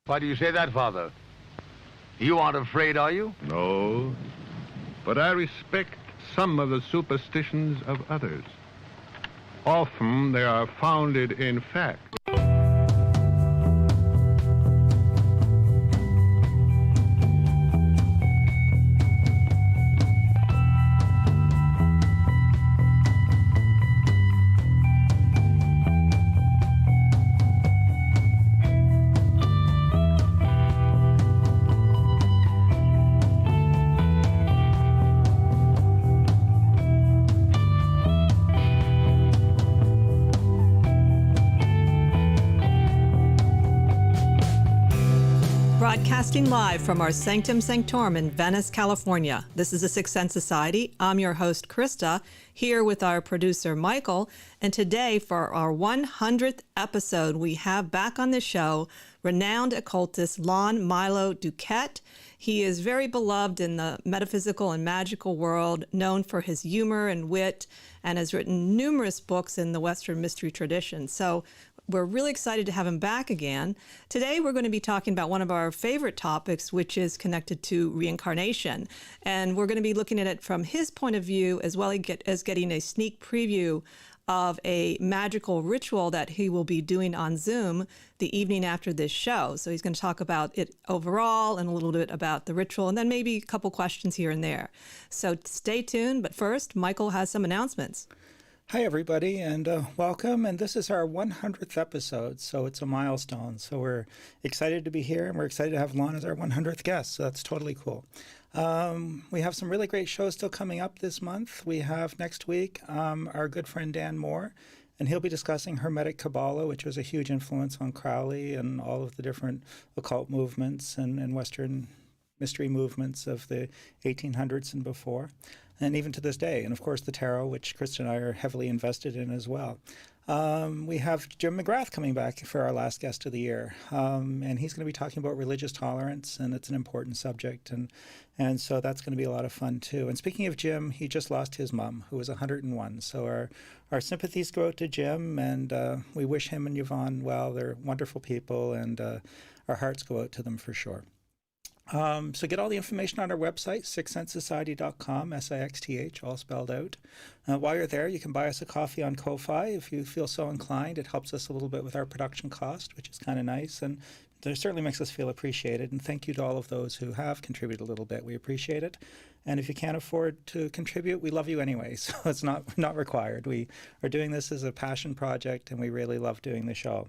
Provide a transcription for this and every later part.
Why do you say that, Father? You aren't afraid, are you? No, but I respect some of the superstitions of others. Often they are founded in fact. Broadcasting live from our Sanctum Sanctorum in Venice, California. This is the Sixth Sense Society. I'm your host, Krista, here with our producer, Michael. And today, for our 100th episode, we have back on the show renowned occultist Lon Milo DuQuette. He is very beloved in the metaphysical and magical world, known for his humor and wit, and has written numerous books in the Western mystery tradition. So we're really excited to have him back again. Today, we're going to be talking about one of our favorite topics, which is connected to reincarnation. And we're going to be looking at it from his point of view, as well as getting a sneak preview of a magical ritual that he will be doing on Zoom the evening after this show. So he's going to talk about it overall and a little bit about the ritual, and then maybe a couple questions here and there. So stay tuned. But first, Michael has some announcements. Hi, everybody, and welcome. And this is our 100th episode, so it's a milestone. So we're excited to be here, and we're excited to have Lon as our 100th guest. So that's totally cool. We have some really great shows still coming up this month. We have next week our good friend Dan Moore, and he'll be discussing Hermetic Kabbalah, which was a huge influence on Crowley and all of the different occult movements and Western mystery movements of the 1800s and before, and even to this day. And of course, the tarot, which Krista and I are heavily invested in as well. We have Jim McGrath coming back for our last guest of the year, and he's going to be talking about religious tolerance, and it's an important subject, and so that's going to be a lot of fun too. And speaking of Jim, he just lost his mom, who was 101. So our sympathies go out to Jim, and we wish him and Yvonne well. They're wonderful people, and our hearts go out to them for sure. So get all the information on our website, sixthsensesociety.com, SIXTH, all spelled out. While you're there, you can buy us a coffee on Ko-Fi if you feel so inclined. It helps us a little bit with our production cost, which is kind of nice, and it certainly makes us feel appreciated. And thank you to all of those who have contributed a little bit. We appreciate it. And if you can't afford to contribute, we love you anyway, so it's not required. We are doing this as a passion project, and we really love doing the show.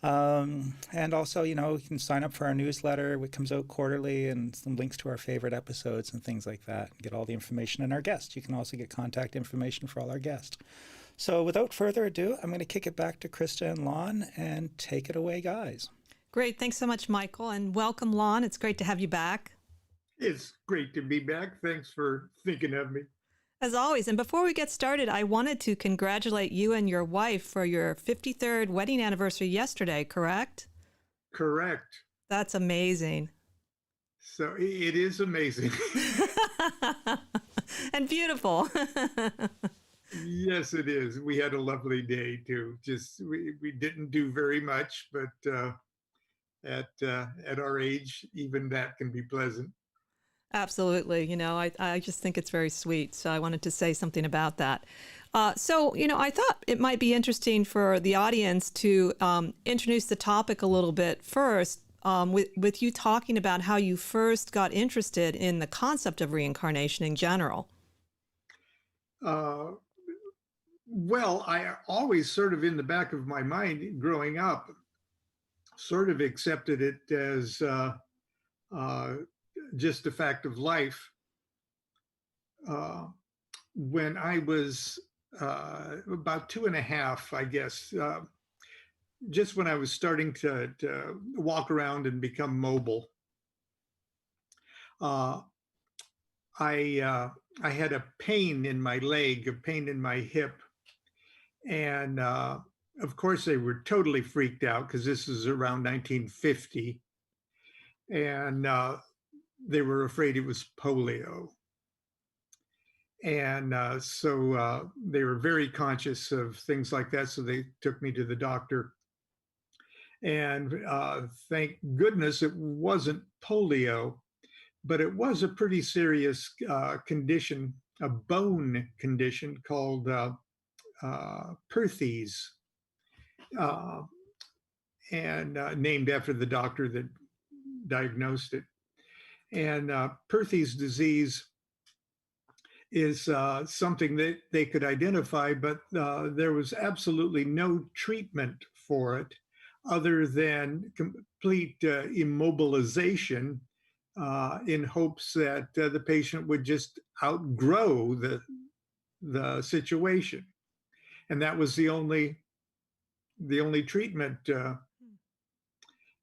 And also, you can sign up for our newsletter, which comes out quarterly, and some links to our favorite episodes and things like that. Get all the information on our guests. You can also get contact information for all our guests. So without further ado, I'm going to kick it back to Krista and Lon, and take it away, guys. Great. Thanks so much, Michael, and welcome, Lon. It's great to have you back. It's great to be back. Thanks for thinking of me. As always. And before we get started, I wanted to congratulate you and your wife for your 53rd wedding anniversary yesterday, correct? Correct. That's amazing. So it is amazing. And beautiful. Yes, it is. We had a lovely day too. We didn't do very much, but at our age, even that can be pleasant. Absolutely. I just think it's very sweet. So I wanted to say something about that. So I thought it might be interesting for the audience to introduce the topic a little bit first, with you talking about how you first got interested in the concept of reincarnation in general. Well, I always sort of in the back of my mind growing up, sort of accepted it as just a fact of life. When I was about 2.5, I guess, just when I was starting to walk around and become mobile, I had a pain in my leg, a pain in my hip, and of course they were totally freaked out because this is around 1950, and they were afraid it was polio. And so they were very conscious of things like that. So they took me to the doctor. And thank goodness it wasn't polio, but it was a pretty serious condition, a bone condition called Perthes, and named after the doctor that diagnosed it. And Perthes disease is something that they could identify, but there was absolutely no treatment for it other than complete immobilization in hopes that the patient would just outgrow the situation. And that was the only treatment.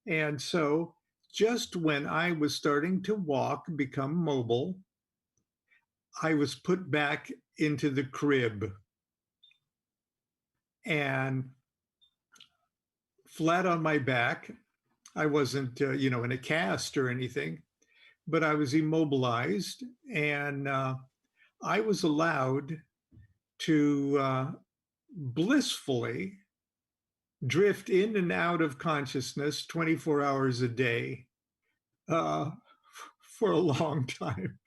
And so just when I was starting to walk, become mobile, I was put back into the crib and flat on my back. I wasn't, in a cast or anything, but I was immobilized, and I was allowed to blissfully drift in and out of consciousness 24 hours a day for a long time,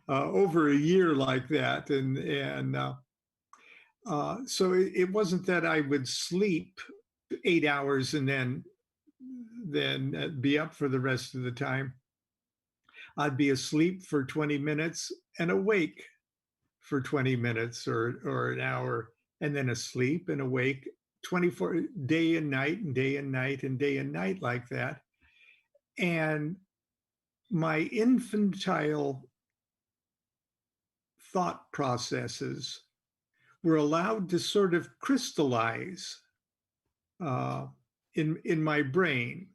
over a year like that. And so it wasn't that I would sleep 8 hours and then be up for the rest of the time. I'd be asleep for 20 minutes and awake for 20 minutes or an hour, and then asleep and awake 24 day and night and day and night and day and night like that. And my infantile thought processes were allowed to sort of crystallize in my brain,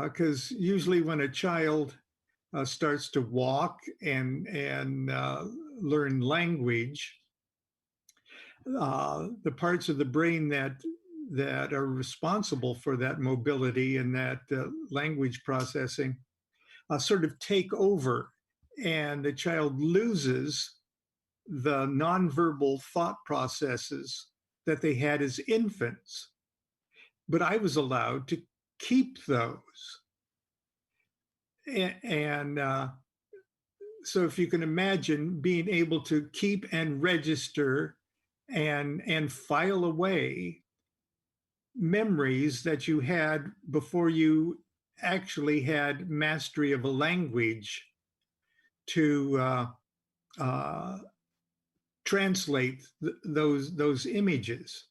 because usually when a child starts to walk and learn language, the parts of the brain that are responsible for that mobility and that language processing sort of take over, and the child loses the nonverbal thought processes that they had as infants. But I was allowed to keep those. And so if you can imagine being able to keep and register and file away memories that you had before you actually had mastery of a language to translate those images.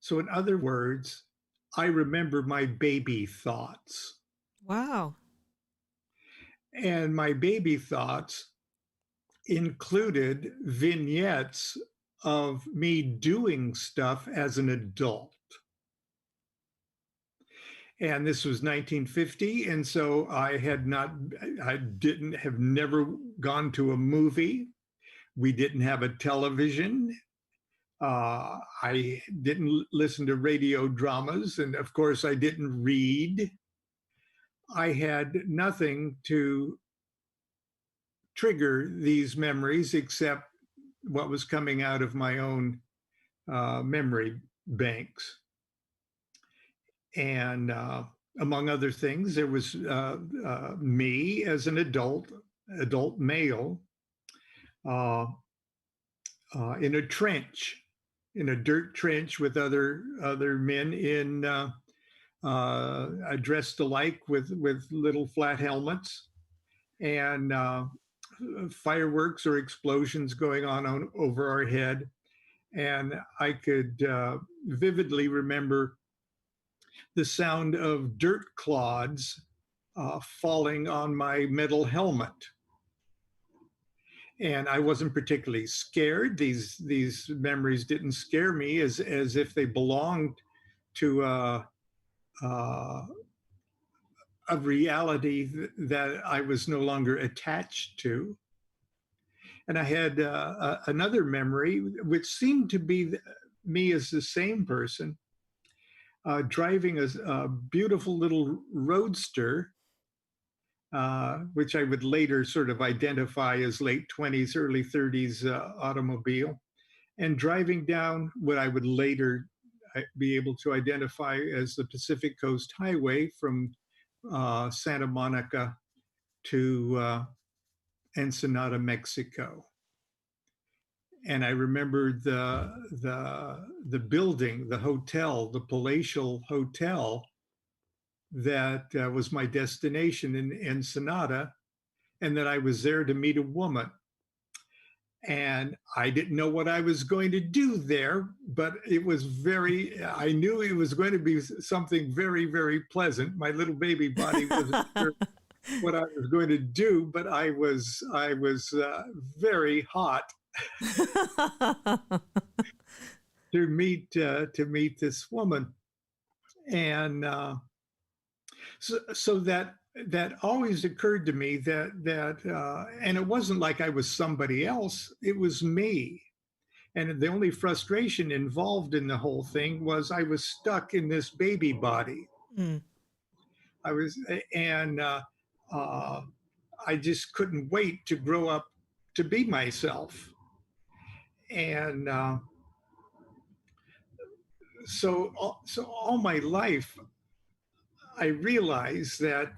So in other words, I remember my baby thoughts. Wow. And my baby thoughts included vignettes of me doing stuff as an adult. And this was 1950. And so I have never gone to a movie. We didn't have a television. I didn't listen to radio dramas. And of course, I didn't read. I had nothing to trigger these memories except what was coming out of my own memory banks. And among other things, there was me as an adult male, in a trench, in a dirt trench with other men in dressed alike with little flat helmets, and fireworks or explosions going on over our head. And I could vividly remember the sound of dirt clods falling on my metal helmet. And I wasn't particularly scared. These memories didn't scare me as if they belonged to a reality that I was no longer attached to. And I had another memory, which seemed to be me as the same person, driving a beautiful little roadster, which I would later sort of identify as late 20s, early 30s automobile, and driving down what I would later be able to identify as the Pacific Coast Highway from Santa Monica to Ensenada, Mexico. And I remember the building, the hotel, the palatial hotel that was my destination in Ensenada, and that I was there to meet a woman. And I didn't know what I was going to do there, but I knew it was going to be something very, very pleasant. My little baby body wasn't sure what I was going to do, but I was very hot to meet this woman. And so that always occurred to me that and it wasn't like I was somebody else, it was me. And the only frustration involved in the whole thing was I was stuck in this baby body. I just couldn't wait to grow up to be myself. And so all my life, I realized that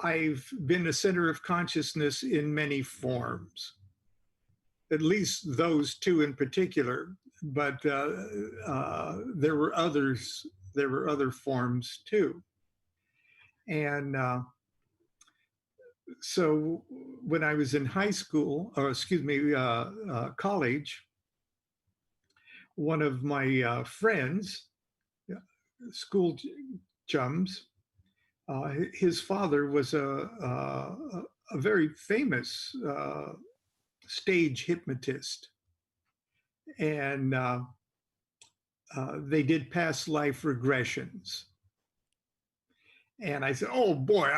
I've been a center of consciousness in many forms, at least those two in particular. But there were others. There were other forms too. And so when I was in high school, or excuse me, college, one of my friends, school chums, his father was a very famous stage hypnotist. And they did past life regressions. And I said, oh boy,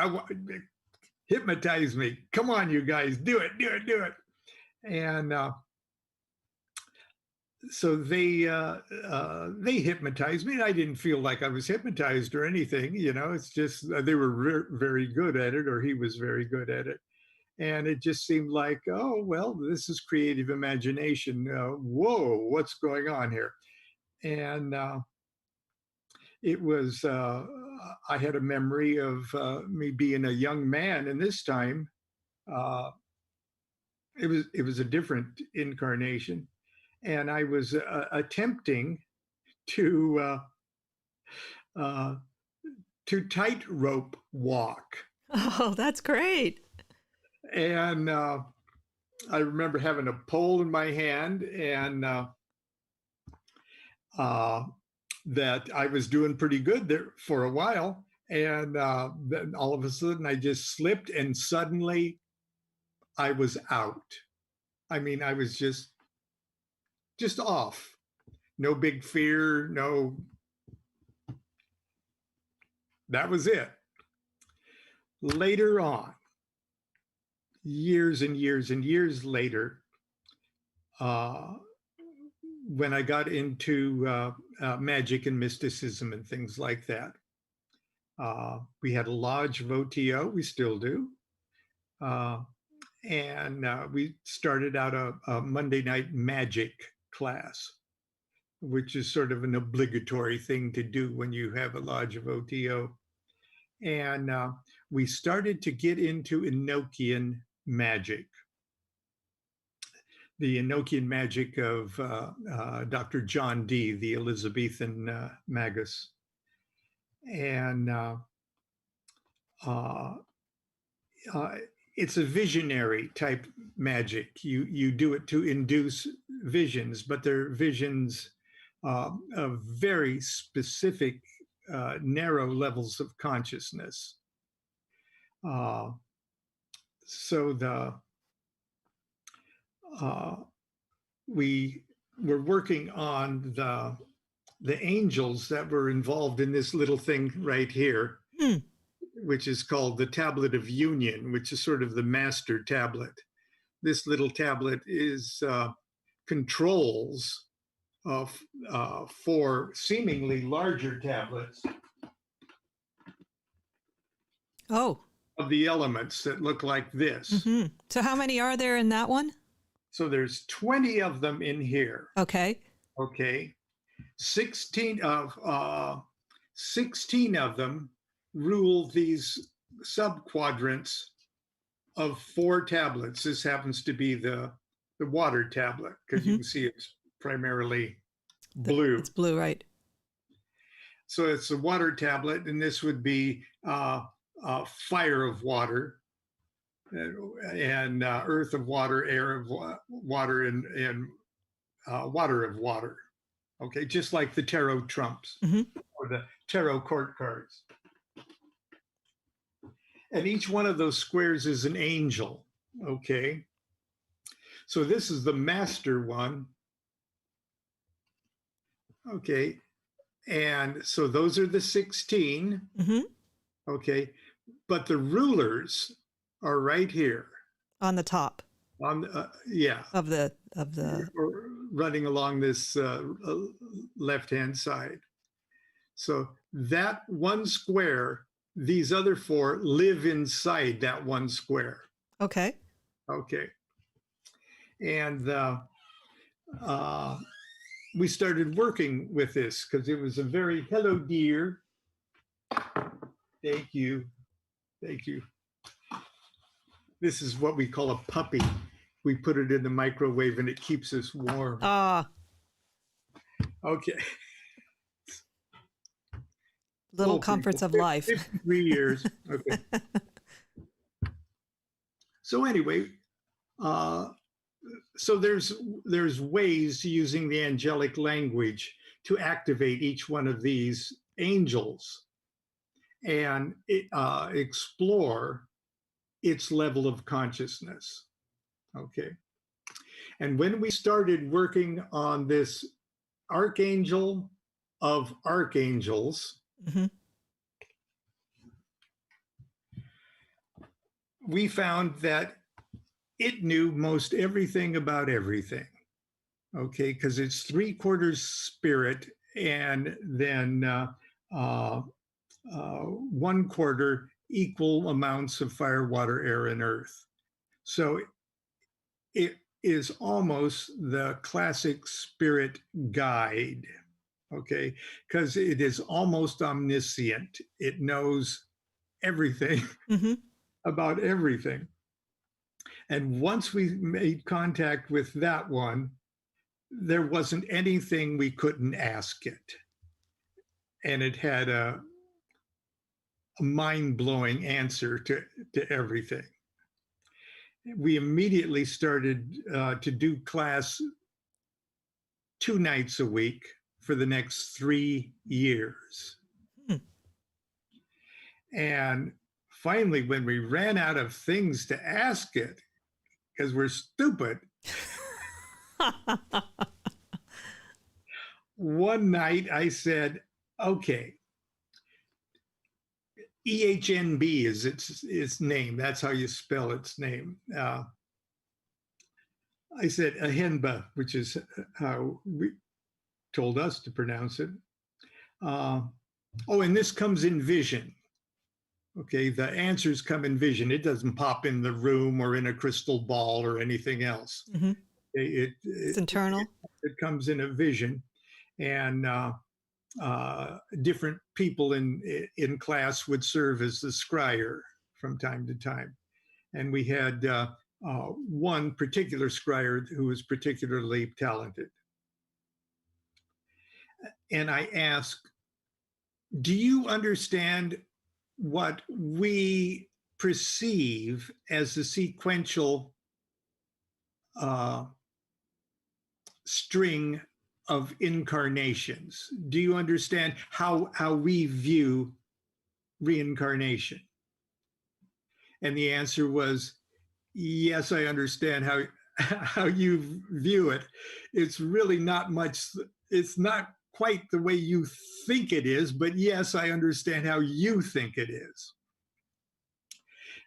hypnotize me. Come on, you guys, do it. And so they hypnotized me. I didn't feel like I was hypnotized or anything, it's just they were very good at it, or he was very good at it. And it just seemed like, oh, well, this is creative imagination. Whoa, what's going on here? And it was, I had a memory of me being a young man, and this time it was a different incarnation. And I was attempting to tightrope walk. Oh, that's great. And I remember having a pole in my hand, and that I was doing pretty good there for a while. And then all of a sudden I just slipped, and suddenly I was out. I mean, I was just off. No big fear, no. That was it. Later on, years and years and years later, when I got into magic and mysticism and things like that, we had a lodge of OTO, we still do. And we started out a Monday night magic class, which is sort of an obligatory thing to do when you have a lodge of OTO. And we started to get into Enochian magic, the Enochian magic of Dr. John Dee, the Elizabethan magus. And it's a visionary type magic. You do it to induce visions, but they're visions of very specific, narrow levels of consciousness. So we were working on the angels that were involved in this little thing right here, which is called the Tablet of Union, which is sort of the master tablet. This little tablet is controls of 4 seemingly larger tablets. Oh. Of the elements that look like this. So how many are there in that one? So there's 20 of them in here. Okay. Okay. 16 of them rule these subquadrants of 4 tablets. This happens to be the water tablet, because you can see it's primarily blue. It's blue, right? So it's a water tablet, and this would be fire of water, and earth of water, air of water, and water of water. Okay, just like the tarot trumps or the tarot court cards. And each one of those squares is an angel. Okay, so this is the master one. Okay, and so those are the 16. Okay, but the rulers are right here On the top. on the, yeah, Of the running along this left-hand side. So that one square, these other 4 live inside that one square. Okay. Okay. And we started working with this because it was a very, hello, dear. Thank you. Thank you. This is what we call a puppy. We put it in the microwave and it keeps us warm. Okay. Little comforts of life. 53 years. Okay. So anyway, so there's ways using the angelic language to activate each one of these angels and explore its level of consciousness. Okay. And when we started working on this archangel of archangels, we found that it knew most everything about everything. Okay, because it's 3/4 spirit and then 1/4 equal amounts of fire, water, air, and earth. So it is almost the classic spirit guide, okay, because it is almost omniscient. It knows everything about everything. And once we made contact with that one, there wasn't anything we couldn't ask it. And it had a mind-blowing answer to everything. We immediately started to do class 2 nights a week for the next 3 years. And finally, when we ran out of things to ask it, because we're stupid, one night I said, okay, EHNB is its name. That's how you spell its name. I said Ahenba, which is how we told us to pronounce it. Oh, and this comes in vision. Okay, the answers come in vision. It doesn't pop in the room or in a crystal ball or anything else. It's internal. It comes in a vision, and different people in class would serve as the scryer from time to time. And we had one particular scryer who was particularly talented. And I asked, do you understand what we perceive as the sequential string of incarnations? Do you understand how we view reincarnation? And the answer was, yes, I understand how you view it. It's really not much, it's not quite the way you think it is, but yes, I understand how you think it is.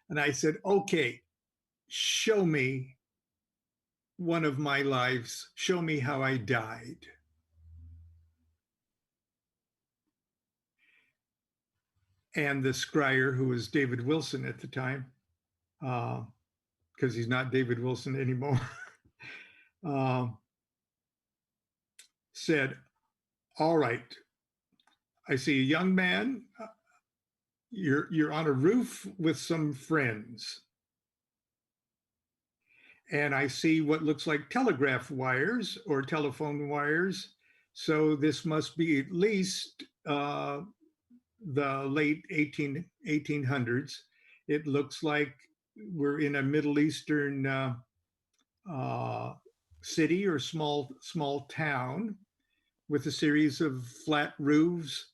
And I said, okay, show me one of my lives, show me how I died. And the scryer, who was David Wilson at the time, because he's not David Wilson anymore, said, "All right, I see a young man. You're on a roof with some friends, and I see what looks like telegraph wires or telephone wires. So this must be at least the late 1800s. It looks like we're in a Middle Eastern city or small town with a series of flat roofs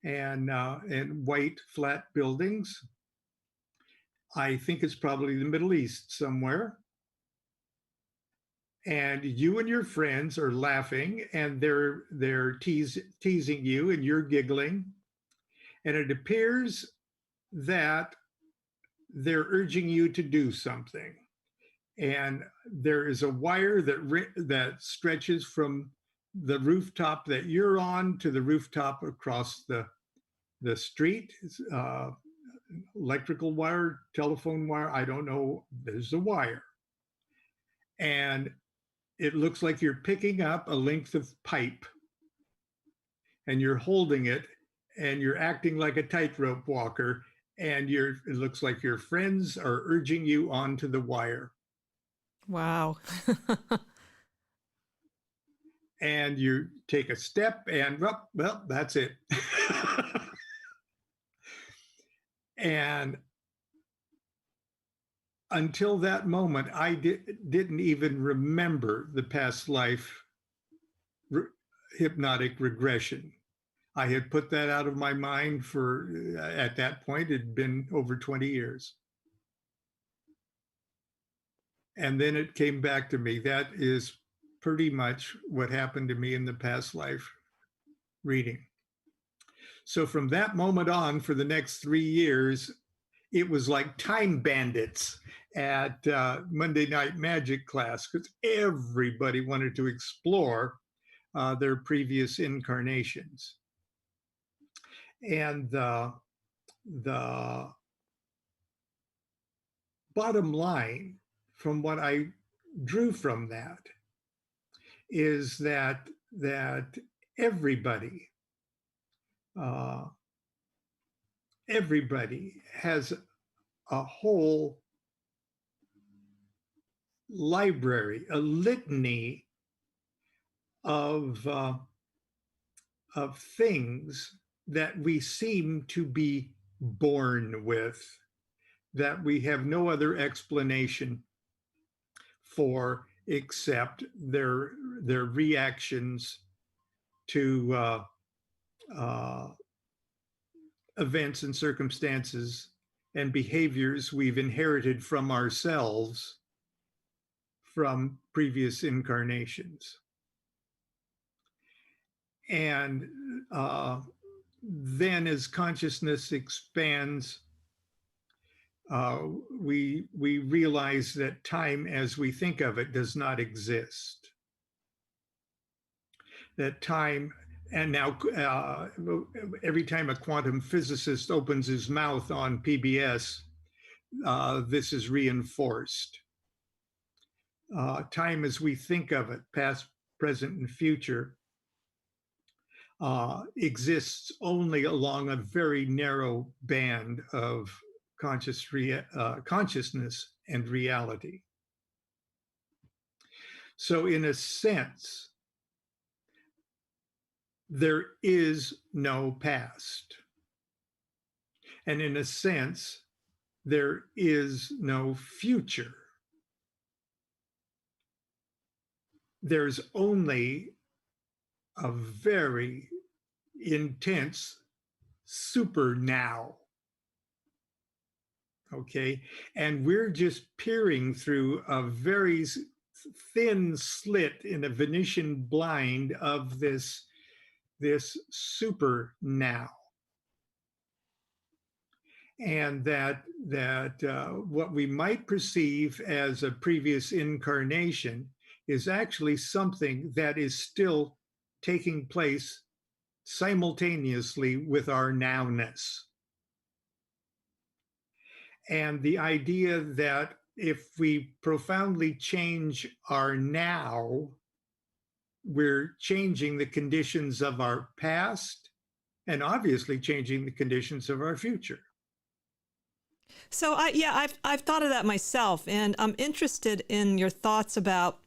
and white flat buildings. I think it's probably the Middle East somewhere. And you and your friends are laughing, and they're teasing you, and you're giggling. And it appears that they're urging you to do something. And there is a wire that stretches from the rooftop that you're on to the rooftop across the street. Electrical wire, telephone wire, I don't know. There's a wire. And it looks like you're picking up a length of pipe, and you're holding it, and you're acting like a tightrope walker, and it looks like your friends are urging you onto the wire. Wow. And you take a step, and well, that's it. And until that moment, I didn't even remember the past life hypnotic regression. I had put that out of my mind at that point, it had been over 20 years. And then it came back to me. That is pretty much what happened to me in the past life reading. So from that moment on, for the next 3 years, it was like time bandits at Monday Night Magic class, because everybody wanted to explore their previous incarnations. And the bottom line from what I drew from that is that everybody has a whole library, a litany of things that we seem to be born with, that we have no other explanation for except their reactions to events and circumstances and behaviors we've inherited from ourselves from previous incarnations. And then as consciousness expands, we realize that time as we think of it does not exist. That time, and now every time a quantum physicist opens his mouth on PBS, this is reinforced. Time as we think of it, past, present, and future, exists only along a very narrow band of consciousness and reality. So in a sense, there is no past. And in a sense, there is no future. There's only a very intense super now. Okay, and we're just peering through a very thin slit in a Venetian blind of this super now. And that what we might perceive as a previous incarnation is actually something that is still taking place simultaneously with our nowness. And the idea that if we profoundly change our now, we're changing the conditions of our past and obviously changing the conditions of our future. So I've thought of that myself, and I'm interested in your thoughts about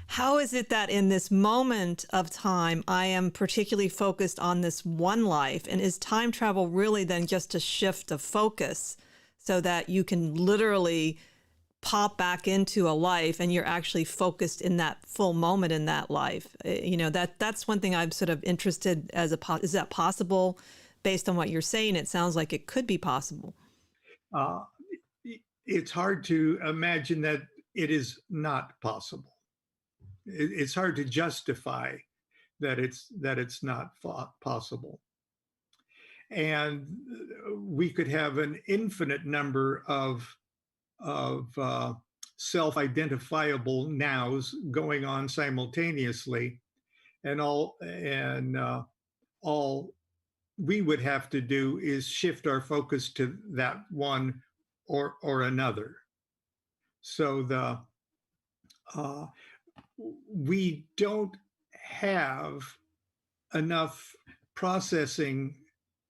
how is it that in this moment of time I am particularly focused on this one life, and is time travel really then just a shift of focus so that you can literally pop back into a life and you're actually focused in that full moment in that life? That's one thing I'm sort of interested as is that possible? Based on what you're saying, it sounds like it could be possible. It's hard to imagine that it is not possible. It's hard to justify that it's not possible. And we could have an infinite number of self-identifiable nows going on simultaneously, and all we would have to do is shift our focus to that one or another. So we don't have enough processing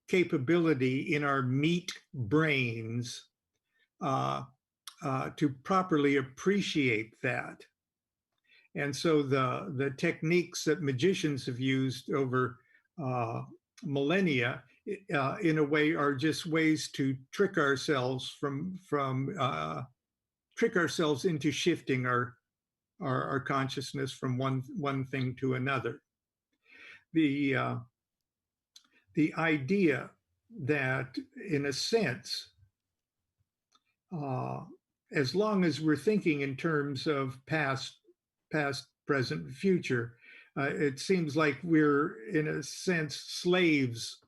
capability in our meat brains to properly appreciate that. And so the techniques that magicians have used over millennia, in a way, are just ways to trick ourselves trick ourselves into shifting our consciousness from one thing to another. The idea that, in a sense, as long as we're thinking in terms of past, present, future, it seems like we're, in a sense, slaves.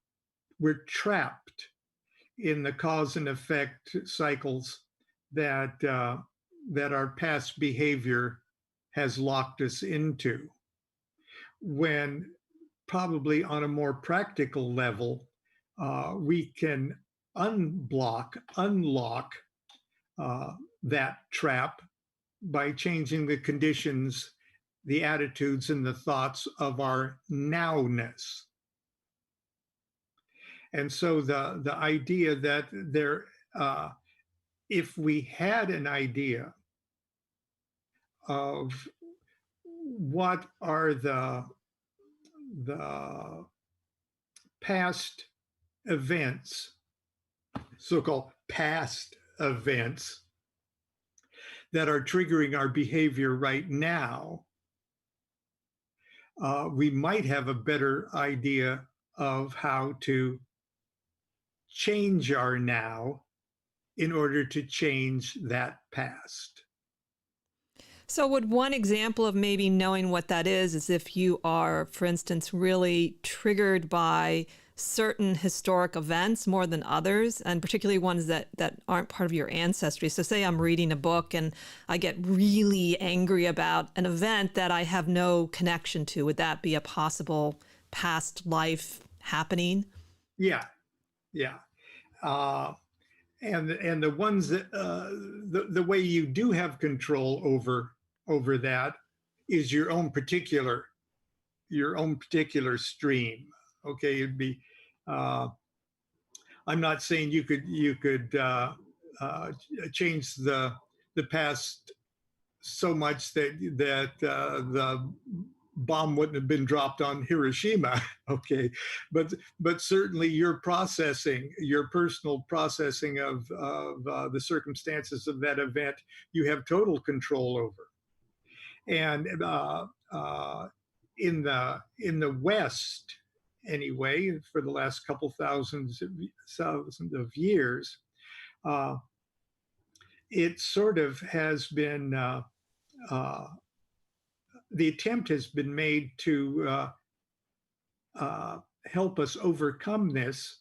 We're trapped in the cause and effect cycles that our past behavior has locked us into, when probably on a more practical level, we can unlock that trap by changing the conditions, the attitudes, and the thoughts of our nowness. And so the idea that if we had an idea of what are the past events, so-called past events, that are triggering our behavior right now, we might have a better idea of how to change our now in order to change that past. So would one example of maybe knowing what that is if you are, for instance, really triggered by certain historic events more than others, and particularly ones that aren't part of your ancestry? So say I'm reading a book and I get really angry about an event that I have no connection to. Would that be a possible past life happening? Yeah. And the ones that the way you do have control over that is your own particular stream. Okay, it'd be. I'm not saying you could change the past so much that the bomb wouldn't have been dropped on Hiroshima, okay, but certainly your personal processing of the circumstances of that event, you have total control over. And in the West, anyway, for the last couple thousands of years, it sort of has been. The attempt has been made to help us overcome this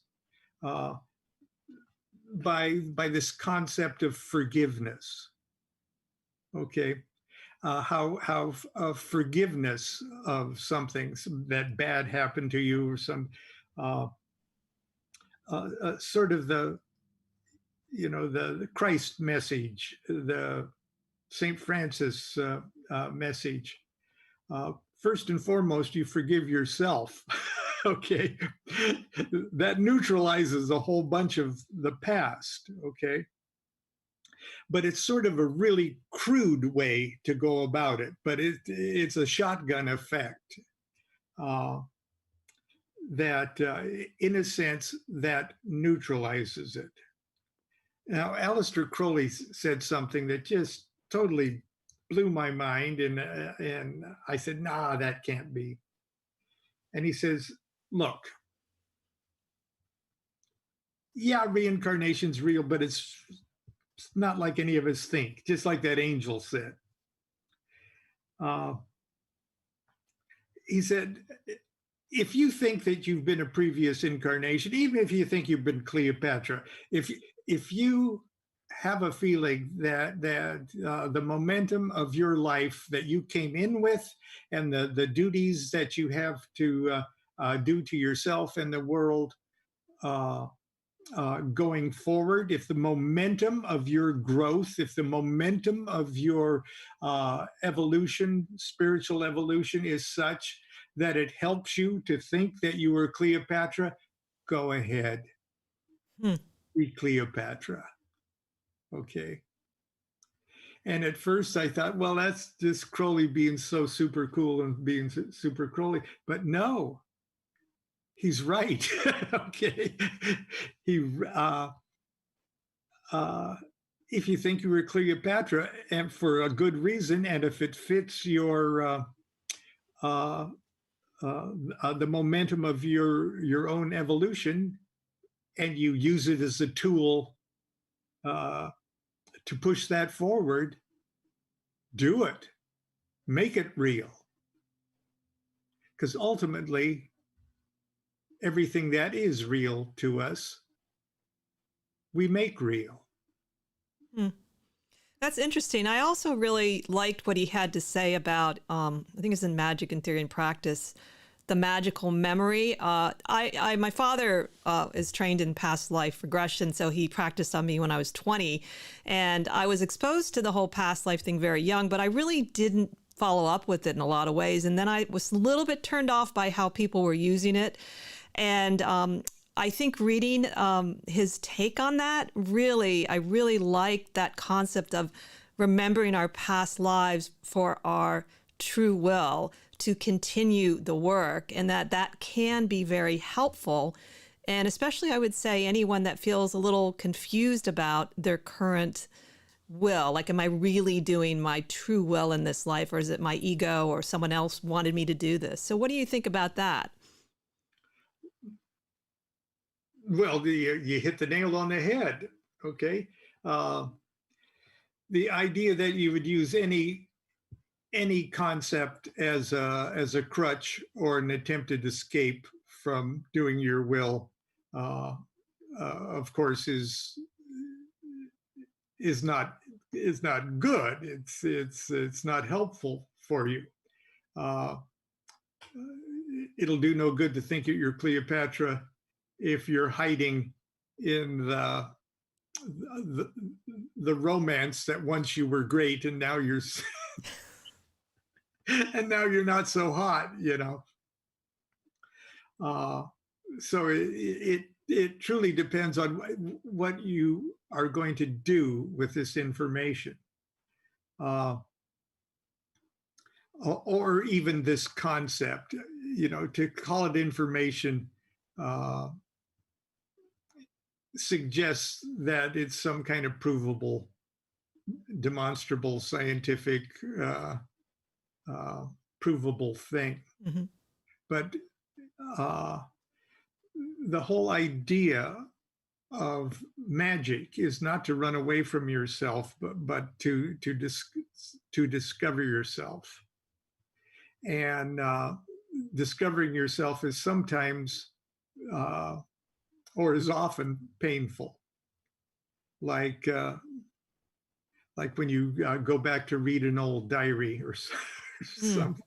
by this concept of forgiveness. Okay, how forgiveness of something that bad happened to you, or some sort of the Christ message, the St. Francis message. First and foremost, you forgive yourself. Okay. That neutralizes a whole bunch of the past. Okay. But it's sort of a really crude way to go about it, but it's a shotgun effect that, in a sense, that neutralizes it. Now, Aleister Crowley said something that just totally blew my mind, and I said, nah, that can't be. And he says, look, yeah, reincarnation's real, but it's not like any of us think, just like that angel said. He said, if you think that you've been a previous incarnation, even if you think you've been Cleopatra, if you have a feeling that the momentum of your life that you came in with and the duties that you have to do to yourself and the world going forward, if the momentum of your growth, if the momentum of your evolution, spiritual evolution is such that it helps you to think that you were Cleopatra, go ahead. Be Cleopatra. Okay. And at first I thought, well, that's just Crowley being so super cool and being super Crowley. But no, he's right. Okay. If you think you were Cleopatra, and for a good reason, and if it fits your the momentum of your own evolution, and you use it as a tool to push that forward, do it. Make it real. Because ultimately, everything that is real to us, we make real. That's interesting. I also really liked what he had to say about, I think it's in Magic and Theory and Practice, the magical memory. My father is trained in past life regression, so he practiced on me when I was 20. And I was exposed to the whole past life thing very young, but I really didn't follow up with it in a lot of ways. And then I was a little bit turned off by how people were using it. And I think reading his take on that, I really liked that concept of remembering our past lives for our true will to continue the work, and that can be very helpful. And especially, I would say, anyone that feels a little confused about their current will, like, am I really doing my true will in this life, or is it my ego or someone else wanted me to do this? So what do you think about that? Well, you hit the nail on the head. Okay. The idea that you would use any concept as a crutch or an attempted escape from doing your will, of course, is not good. It's not helpful for you. It'll do no good to think that you're Cleopatra if you're hiding in the romance that once you were great and now you're and now you're not so hot, so it truly depends on what you are going to do with this information, or even this concept. To call it information suggests that it's some kind of provable, demonstrable, scientific, provable thing. Mm-hmm. But the whole idea of magic is not to run away from yourself, but to discover yourself. And discovering yourself is sometimes or is often painful. Like when you go back to read an old diary or something.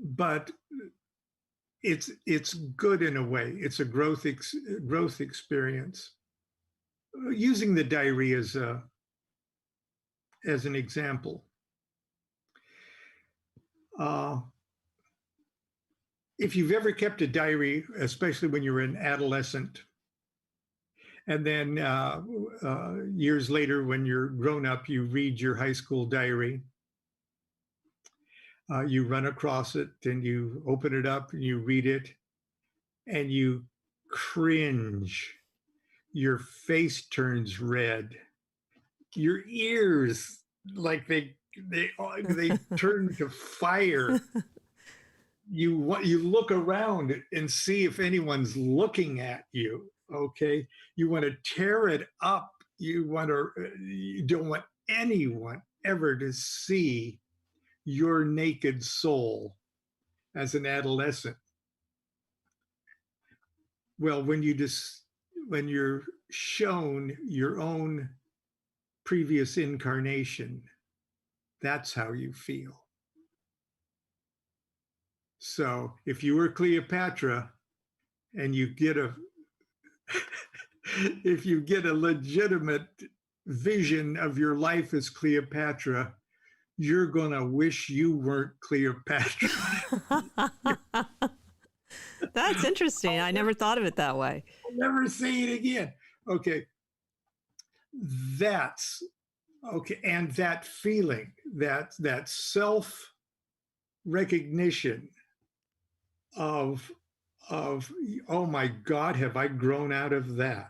But it's good in a way. It's a growth experience. Using the diary as an example. If you've ever kept a diary, especially when you were an adolescent, and then years later, when you're grown up, you read your high school diary, you run across it and you open it up and you read it and you cringe. Your face turns red. Your ears, like they turn to fire. You look around and see if anyone's looking at you. Okay, you want to tear it up. You don't want anyone ever to see your naked soul as an adolescent. Well, when you're shown your own previous incarnation, that's how you feel. So if you were Cleopatra and you get if you get a legitimate vision of your life as Cleopatra, you're going to wish you weren't Cleopatra. That's interesting. I never thought of it that way. I'll never say it again. Okay. That's okay. And that feeling, that self-recognition of, oh my God, have I grown out of that?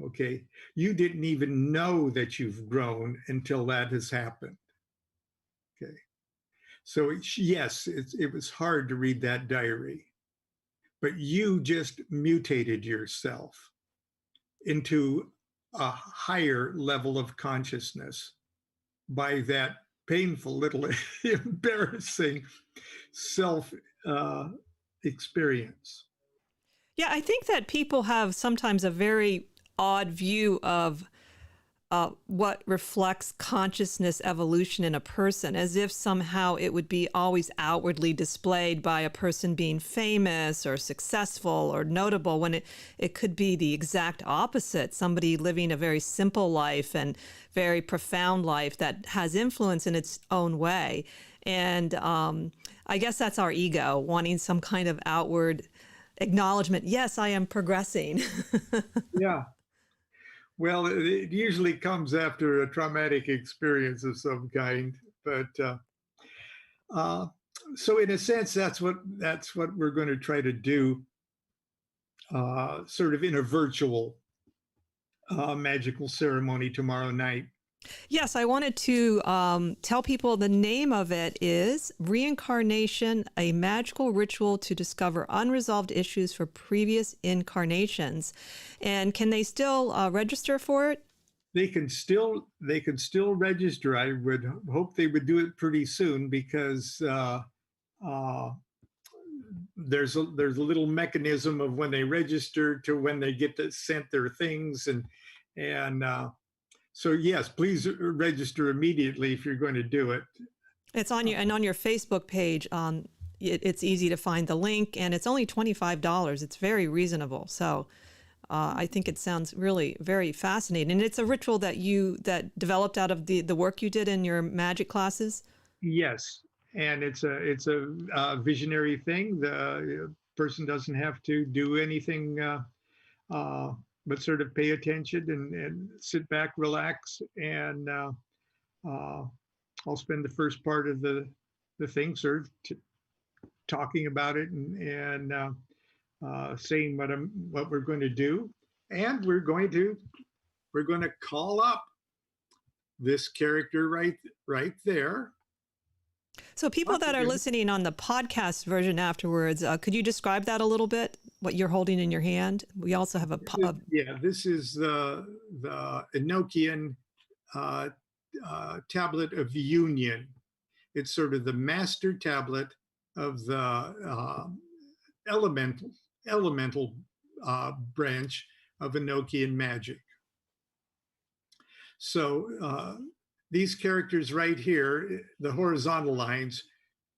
Okay. You didn't even know that you've grown until that has happened. Okay. So yes, it was hard to read that diary, but you just mutated yourself into a higher level of consciousness by that painful little embarrassing self experience. Yeah, I think that people have sometimes a very odd view of what reflects consciousness evolution in a person, as if somehow it would be always outwardly displayed by a person being famous or successful or notable, when it could be the exact opposite, somebody living a very simple life and very profound life that has influence in its own way. And I guess that's our ego, wanting some kind of outward acknowledgement. Yes, I am progressing. Yeah. Well, it usually comes after a traumatic experience of some kind, but so in a sense, that's what we're going to try to do, sort of in a virtual magical ceremony tomorrow night. Yes, I wanted to tell people the name of it is Reincarnation, a Magical Ritual to Discover Unresolved Issues for Previous Incarnations. And can they still register for it? They can still register. I would hope they would do it pretty soon, because there's a little mechanism of when they register to when they get sent their things, and so yes, please register immediately if you're going to do it. It's on your Facebook page. It's easy to find the link, and it's only $25. It's very reasonable. So I think it sounds really very fascinating. And it's a ritual that developed out of the work you did in your magic classes. Yes, and it's a visionary thing. The person doesn't have to do anything but sort of pay attention and sit back, relax, and I'll spend the first part of the thing sort of talking about it and saying what we're going to do, and we're going to call up this character right there. So people that are listening on the podcast version afterwards, could you describe that a little bit, what you're holding in your hand? We also have this is the Enochian tablet of union. It's sort of the master tablet of the elemental branch of Enochian magic. So these characters right here, the horizontal lines,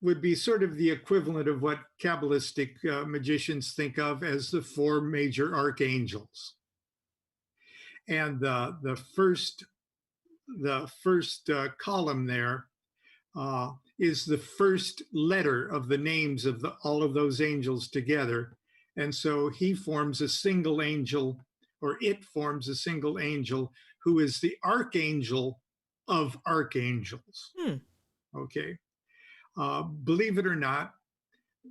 would be sort of the equivalent of what Kabbalistic magicians think of as the four major archangels. And the first column there is the first letter of the names of all of those angels together. And so he forms a single angel, or it forms a single angel, who is the archangel of archangels. Okay. Believe it or not,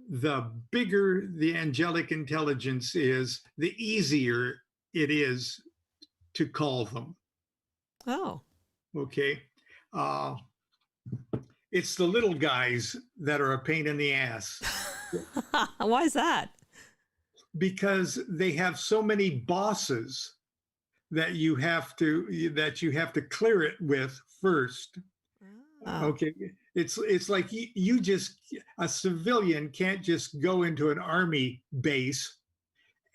the bigger the angelic intelligence is, the easier it is to call them. Oh. Okay. It's the little guys that are a pain in the ass. Why is that? Because they have so many bosses that you have to clear it with first. Oh. Okay. It's like you just, a civilian can't just go into an army base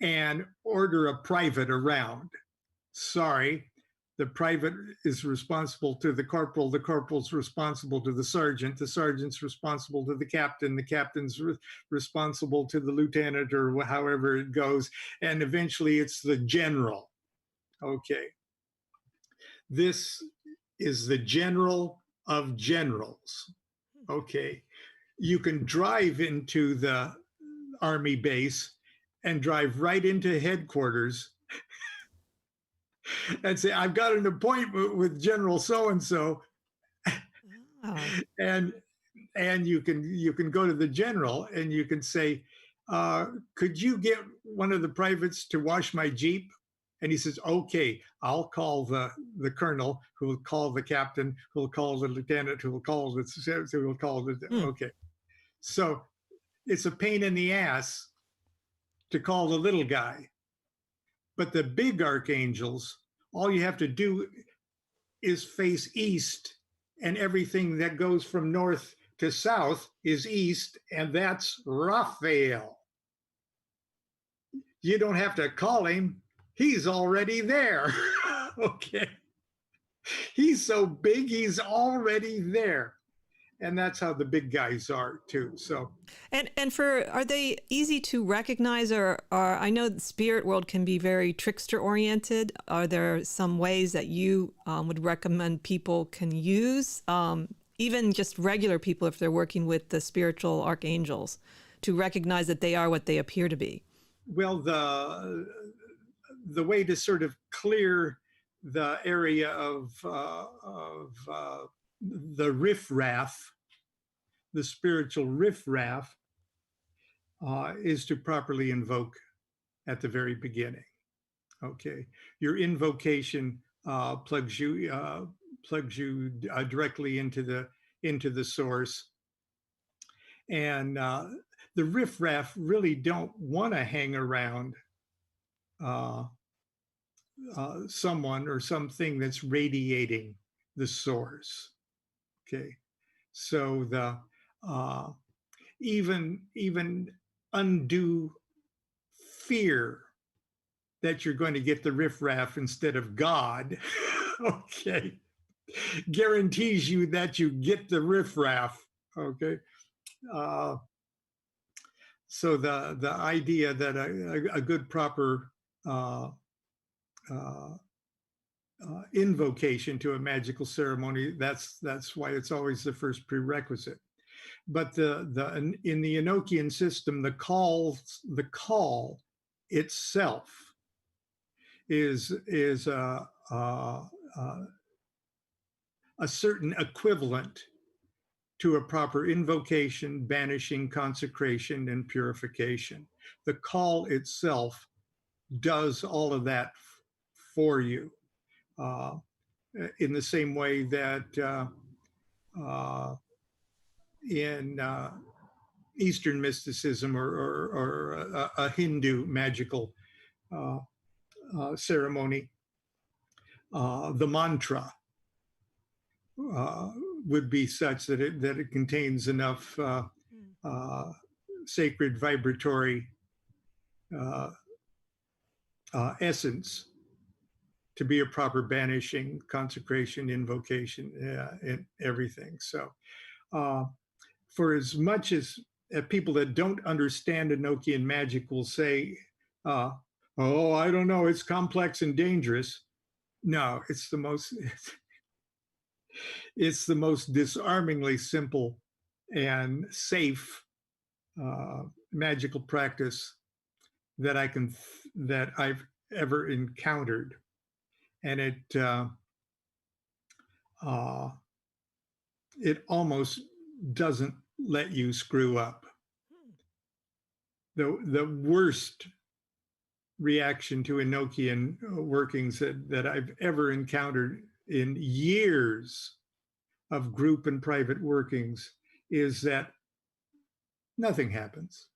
and order a private around. Sorry, the private is responsible to the corporal's responsible to the sergeant's responsible to the captain's responsible to the lieutenant, or however it goes, and eventually it's the general. Okay. This is the general of generals. Okay. You can drive into the army base and drive right into headquarters and say, I've got an appointment with General so-and-so. And you can go to the general and you can say, could you get one of the privates to wash my Jeep? And he says, okay, I'll call the colonel, who will call the captain, who will call the lieutenant, who will call okay. So it's a pain in the ass to call the little guy. But the big archangels, all you have to do is face east, and everything that goes from north to south is east, and that's Raphael. You don't have to call him. He's already there. Okay. He's so big, he's already there. And that's how the big guys are too. So, and are they easy to recognize, or I know the spirit world can be very trickster oriented. Are there some ways that you would recommend people can use, even just regular people, if they're working with the spiritual archangels, to recognize that they are what they appear to be? Well, the way to sort of clear the area of the riffraff, the spiritual riffraff, is to properly invoke at the very beginning. Okay, your invocation plugs you directly into the source, and the riffraff really don't want to hang around someone or something that's radiating the source. Okay, so the even undue fear that you're going to get the riffraff instead of God, okay, guarantees you that you get the riffraff. Okay, so the idea that a good proper invocation to a magical ceremony, that's why it's always the first prerequisite. But in the Enochian system, the call itself is a certain equivalent to a proper invocation, banishing, consecration, and purification. The call itself does all of that for you, in the same way that in Eastern mysticism or a Hindu magical ceremony, the mantra would be such that it contains enough sacred vibratory essence to be a proper banishing, consecration, invocation, and everything. So for as much as people that don't understand Enochian magic will say, oh, I don't know, it's complex and dangerous. No, it's the most it's the most disarmingly simple and safe magical practice that that I've ever encountered, and it almost doesn't let you screw up. The worst reaction to Enochian workings that I've ever encountered in years of group and private workings is that nothing happens.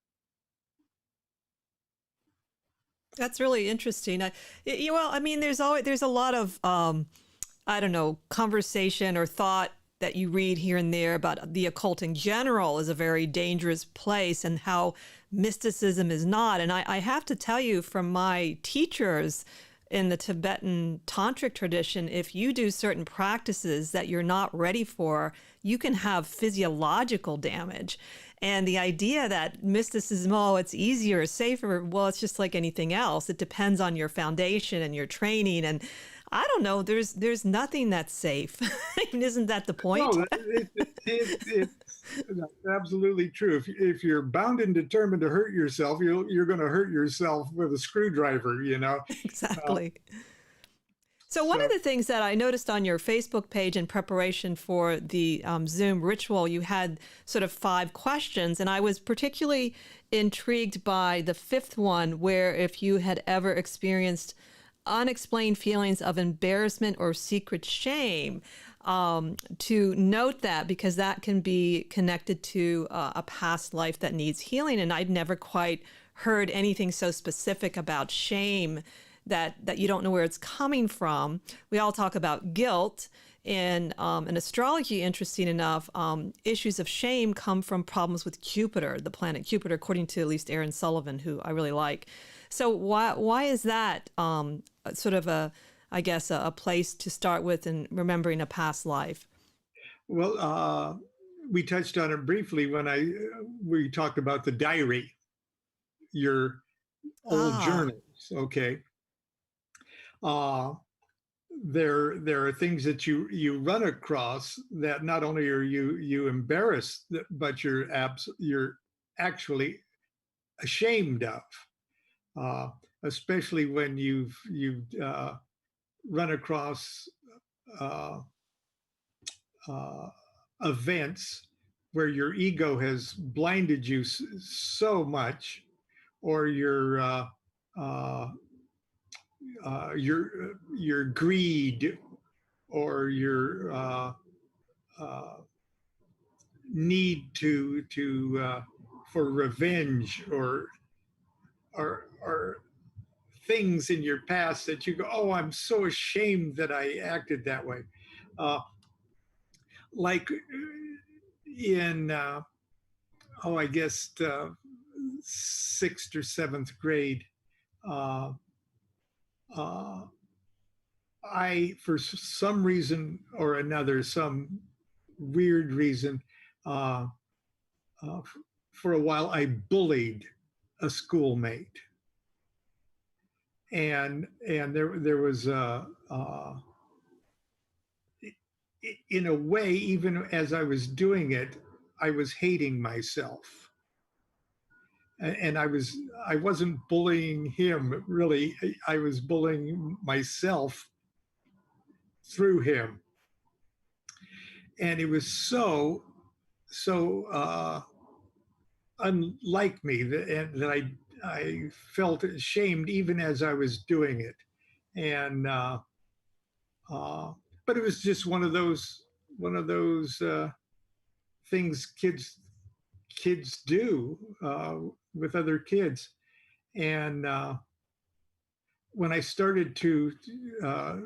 That's really interesting. Well, I mean, there's a lot of I don't know, conversation or thought that you read here and there about the occult in general is a very dangerous place and how mysticism is not. And I have to tell you from my teachers in the Tibetan tantric tradition, if you do certain practices that you're not ready for, you can have physiological damage. And the idea that mysticism, oh, it's easier, safer, well, it's just like anything else. It depends on your foundation and your training. And I don't know, there's nothing that's safe. I mean, isn't that the point? No, it's absolutely true. If you're bound and determined to hurt yourself, you're going to hurt yourself with a screwdriver, you know? Exactly. So one of the things that I noticed on your Facebook page in preparation for the Zoom ritual, you had sort of 5 questions, and I was particularly intrigued by the 5th one, where if you had ever experienced unexplained feelings of embarrassment or secret shame, to note that because that can be connected to a past life that needs healing. And I'd never quite heard anything so specific about shame that you don't know where it's coming from. We all talk about guilt. In astrology, interesting enough, issues of shame come from problems with Jupiter, the planet Jupiter, according to at least Aaron Sullivan, who I really like. So why is that sort of a place to start with in remembering a past life? Well, we touched on it briefly when we talked about the diary, your old journals. Okay. There are things that you run across that not only are you embarrassed, but you're actually ashamed of, especially when you've run across events where your ego has blinded you so much, or your greed, or your need for revenge, or things in your past that you go, oh, I'm so ashamed that I acted that way. Like in, I guess, 6th or 7th grade, I, for some reason or another, some weird reason, for a while, I bullied a schoolmate. And there was in a way, even as I was doing it, I was hating myself. And I wasn't bullying him, really. I was bullying myself through him. And it was so unlike me that I felt ashamed even as I was doing it. And but it was just one of those things kids do with other kids. And when I started to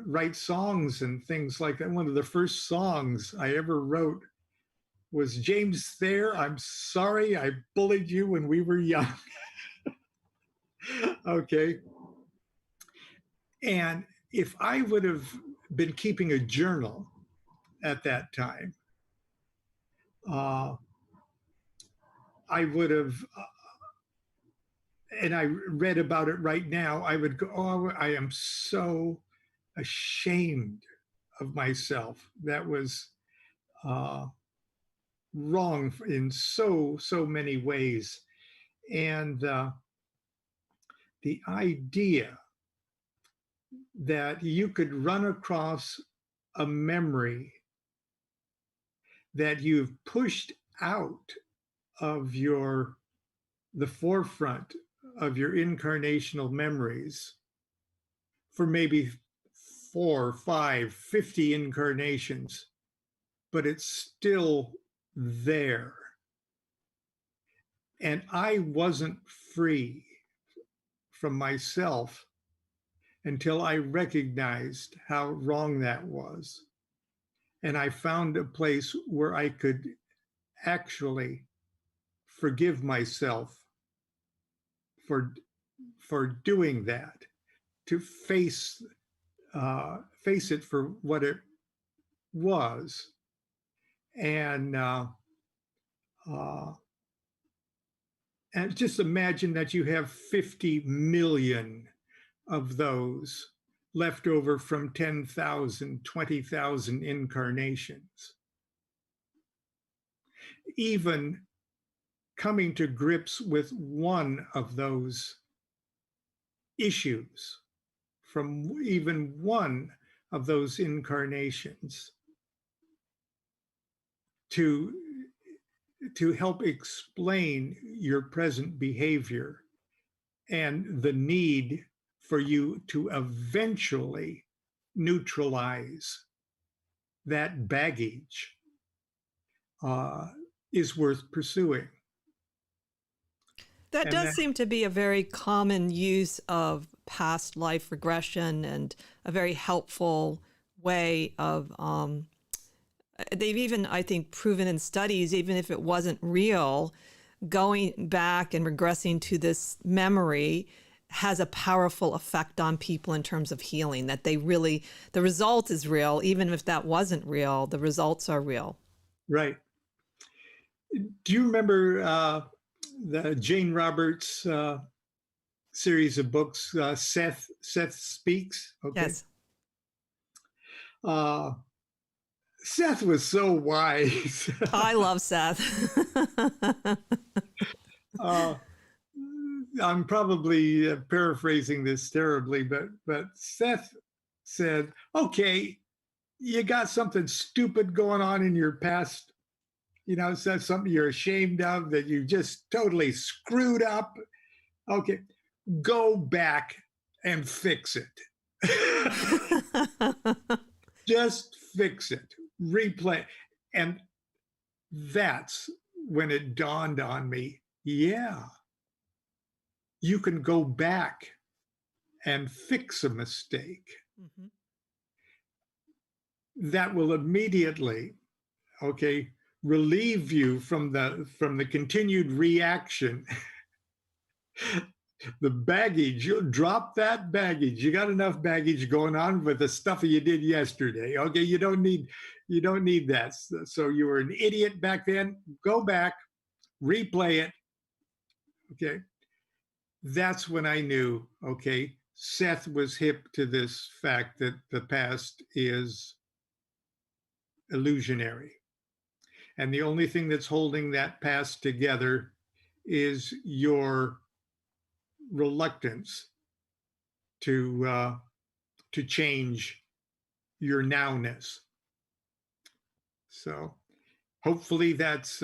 write songs and things like that, one of the first songs I ever wrote was, James Thayer, I'm sorry I bullied you when we were young. Okay. And if I would have been keeping a journal at that time, I would have, and I read about it right now, I would go, oh, I am so ashamed of myself. That was wrong in so many ways. And the idea that you could run across a memory that you've pushed out of the forefront of your incarnational memories for maybe 4, 5, 50 incarnations, but it's still there. And I wasn't free from myself until I recognized how wrong that was. And I found a place where I could actually forgive myself for doing that, to face it for what it was, and just imagine that you have 50 million of those left over from 10,000, 20,000 incarnations. Even coming to grips with one of those issues from even one of those incarnations to help explain your present behavior and the need for you to eventually neutralize that baggage is worth pursuing. That does seem to be a very common use of past life regression, and a very helpful way of, they've even, I think, proven in studies, even if it wasn't real, going back and regressing to this memory has a powerful effect on people in terms of healing, that the result is real. Even if that wasn't real, the results are real. Right. Do you remember the Jane Roberts series of books, Seth Speaks? Okay. Yes. Seth was so wise. I love Seth. I'm probably paraphrasing this terribly, but Seth said, okay, you got something stupid going on in your past, so something you're ashamed of that you just totally screwed up. Okay, go back and fix it. Just fix it, replay. And that's when it dawned on me, yeah, you can go back and fix a mistake. Mm-hmm. That will immediately, relieve you from the continued reaction. The baggage, you'll drop that baggage. You got enough baggage going on with the stuff you did yesterday. Okay, you don't need that. So you were an idiot back then. Go back, replay it. Okay. That's when I knew, Seth was hip to this fact that the past is illusionary. And the only thing that's holding that past together is your reluctance to change your nowness. So hopefully that's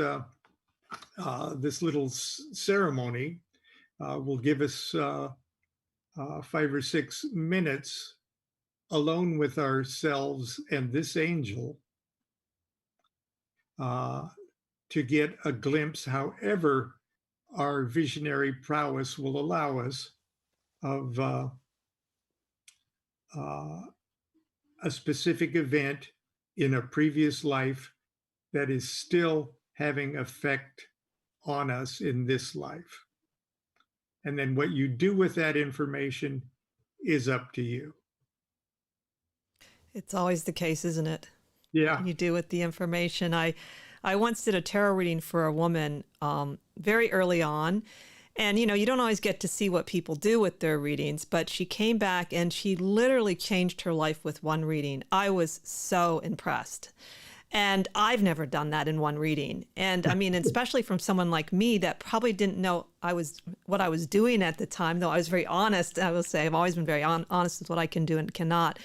this little ceremony will give us 5 or 6 minutes alone with ourselves and this angel to get a glimpse, however our visionary prowess will allow us, of a specific event in a previous life that is still having effect on us in this life. And then what you do with that information is up to you. It's always the case, isn't it? Yeah. What you do with the information. I once did a tarot reading for a woman very early on. And, you know, you don't always get to see what people do with their readings, but she came back and she literally changed her life with one reading. I was so impressed. And I've never done that in one reading. And I mean, especially from someone like me that probably didn't know what I was doing at the time, though I was very honest. I will say I've always been very honest with what I can do and cannot.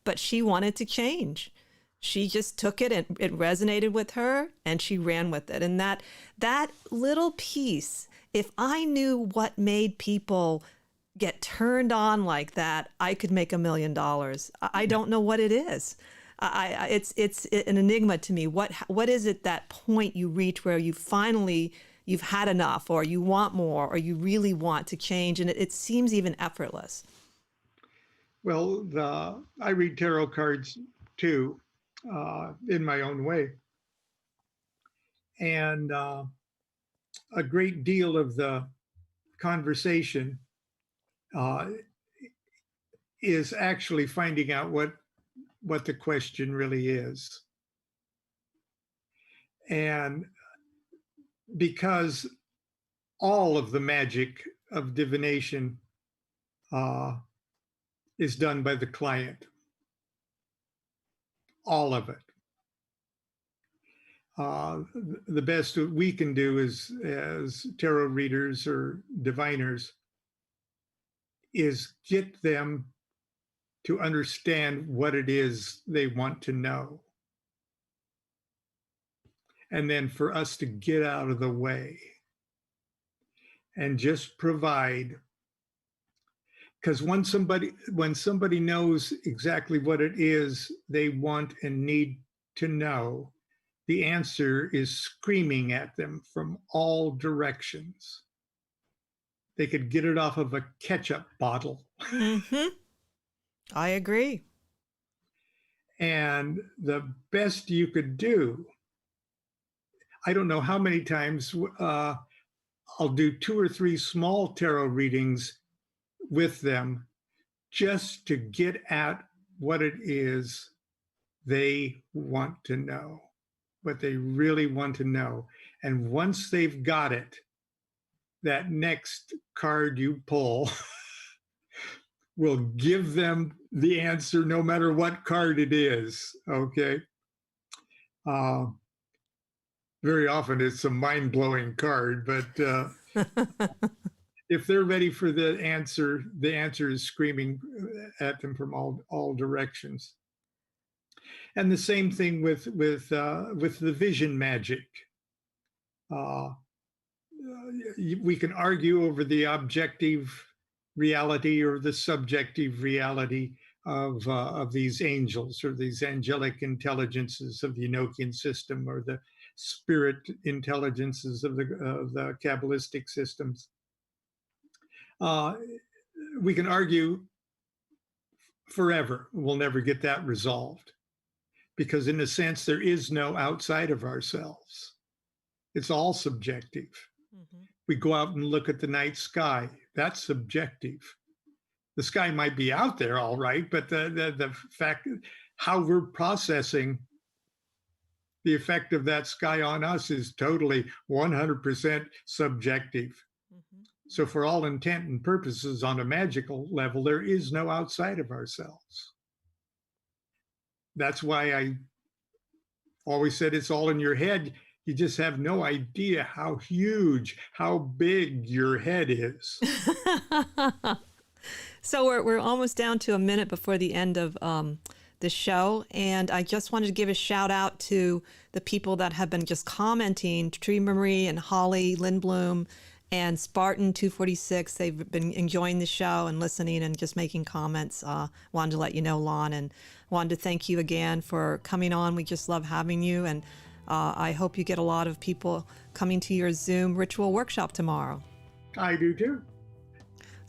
But she wanted to change. She just took it and it resonated with her and she ran with it. And that little piece, if I knew what made people get turned on like that, I could make $1 million. I don't know what it is. It's an enigma to me. What is it, that point you reach where you've had enough, or you want more, or you really want to change, and it seems even effortless? Well, I read tarot cards too, in my own way, and a great deal of the conversation is actually finding out what the question really is. And because all of the magic of divination is done by the client, all of it. The best we can do as tarot readers or diviners is get them to understand what it is they want to know. And then for us to get out of the way and just provide. Because when somebody knows exactly what it is they want and need to know, the answer is screaming at them from all directions. They could get it off of a ketchup bottle. Mm-hmm. I agree. And the best you could do, I don't know how many times I'll do 2 or 3 small tarot readings with them just to get at what it is they want to know, what they really want to know. And once they've got it, that next card you pull will give them the answer no matter what card it is, okay? Very often it's a mind-blowing card, but if they're ready for the answer is screaming at them from all directions. And the same thing with the vision magic. We can argue over the objective reality or the subjective reality of these angels or these angelic intelligences of the Enochian system, or the spirit intelligences of the Kabbalistic systems. We can argue forever. We'll never get that resolved, because in a sense, there is no outside of ourselves. It's all subjective. Mm-hmm. We go out and look at the night sky. That's subjective. The sky might be out there, all right, but the fact, how we're processing the effect of that sky on us is totally 100% subjective. Mm-hmm. So for all intent and purposes, on a magical level, there is no outside of ourselves. That's why I always said it's all in your head. You just have no idea how huge, how big your head is. So we're almost down to a minute before the end of the show, and I just wanted to give a shout out to the people that have been just commenting: Tree Marie and Holly Lindblom and Spartan 246. They've been enjoying the show and listening and just making comments. Wanted to let you know, Lon, and wanted to thank you again for coming on. We just love having you, and I hope you get a lot of people coming to your Zoom ritual workshop tomorrow. I do too.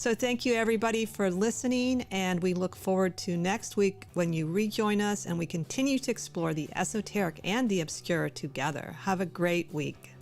So thank you, everybody, for listening, and we look forward to next week when you rejoin us and we continue to explore the esoteric and the obscure together. Have a great week.